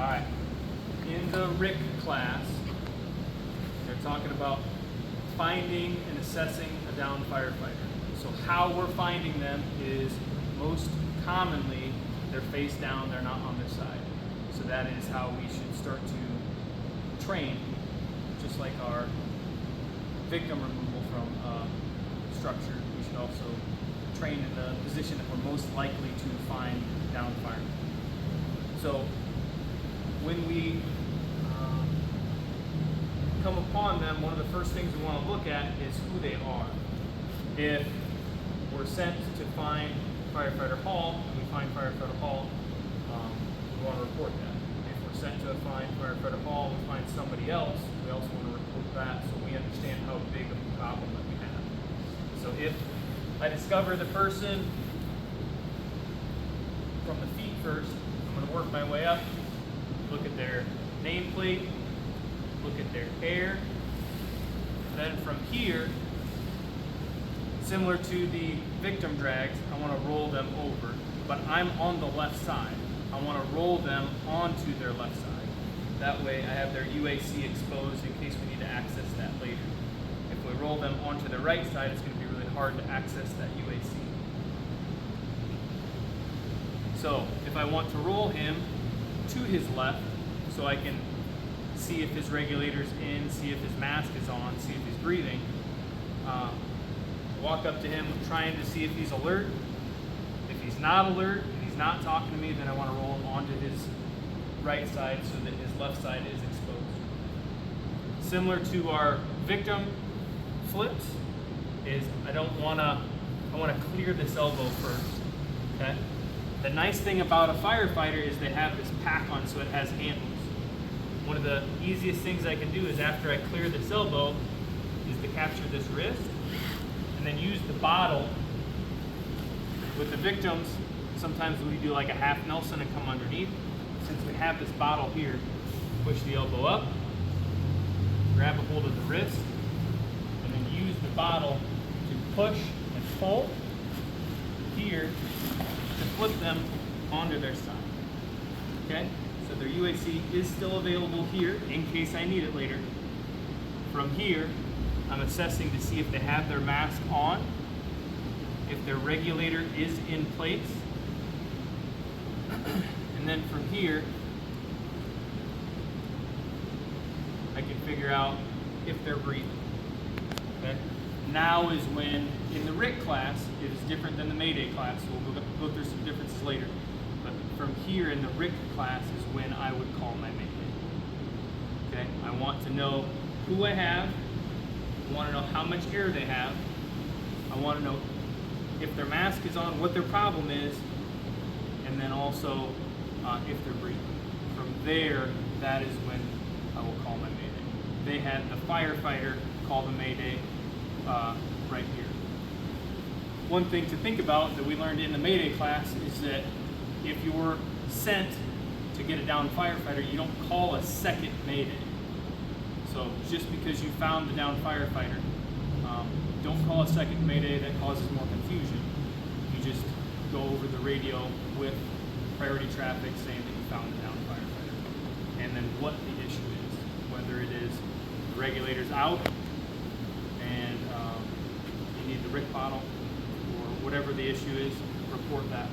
Alright, in the RIC class, they're talking about finding and assessing a downed firefighter. So how we're finding them is most commonly they're face down, they're not on their side. So that is how we should start to train, just like our victim removal from structure. We should also train in the position that we're most likely to find downed firemen. So when we come upon them, one of the first things we want to look at is who they are. If we're sent to find Firefighter Hall, and we find Firefighter Hall, we want to report that. If we're sent to find Firefighter Hall, we find somebody else, we also want to report that so we understand how big of a problem that we have. So if I discover the person from the feet first, I'm going to work my way up, look at their nameplate, look at their hair. Then from here, similar to the victim drags, I want to roll them over, but I'm on the left side. I want to roll them onto their left side. That way I have their UAC exposed in case we need to access that later. If we roll them onto the right side, it's going to be really hard to access that UAC. So if I want to roll him to his left so I can see if his regulator's in, see if his mask is on, see if he's breathing, walk up to him trying to see if he's alert. If he's not alert and he's not talking to me, then I want to roll him onto his right side so that his left side is exposed. Similar to our victim flips is I want to clear this elbow first, okay? The nice thing about a firefighter is they have this pack on so it has handles. One of the easiest things I can do is after I clear this elbow is to capture this wrist and then use the bottle. With the victims, sometimes we do like a half Nelson and come underneath. Since we have this bottle here, push the elbow up, grab a hold of the wrist, and then use the bottle to push and pull here to flip them onto their side. Okay? So their UAC is still available here in case I need it later. From here, I'm assessing to see if they have their mask on, if their regulator is in place, and then from here, I can figure out if they're breathing. Okay? Now is when, in the RIC class, it is different than the Mayday class, so we'll go through some differences later. But from here in the RIC class is when I would call my Mayday. Okay? I want to know who I have. I want to know how much air they have. I want to know if their mask is on, what their problem is, and then also if they're breathing. From there, that is when I will call my Mayday. They had the firefighter call the Mayday right here. One thing to think about that we learned in the Mayday class is that if you're sent to get a downed firefighter, you don't call a second Mayday. So just because you found the downed firefighter, don't call a second Mayday. That causes more confusion. You just go over the radio with priority traffic saying that you found the downed firefighter, and then what the issue is, whether it is the regulator's out and you need the RIC bottle, or whatever the issue is, report that.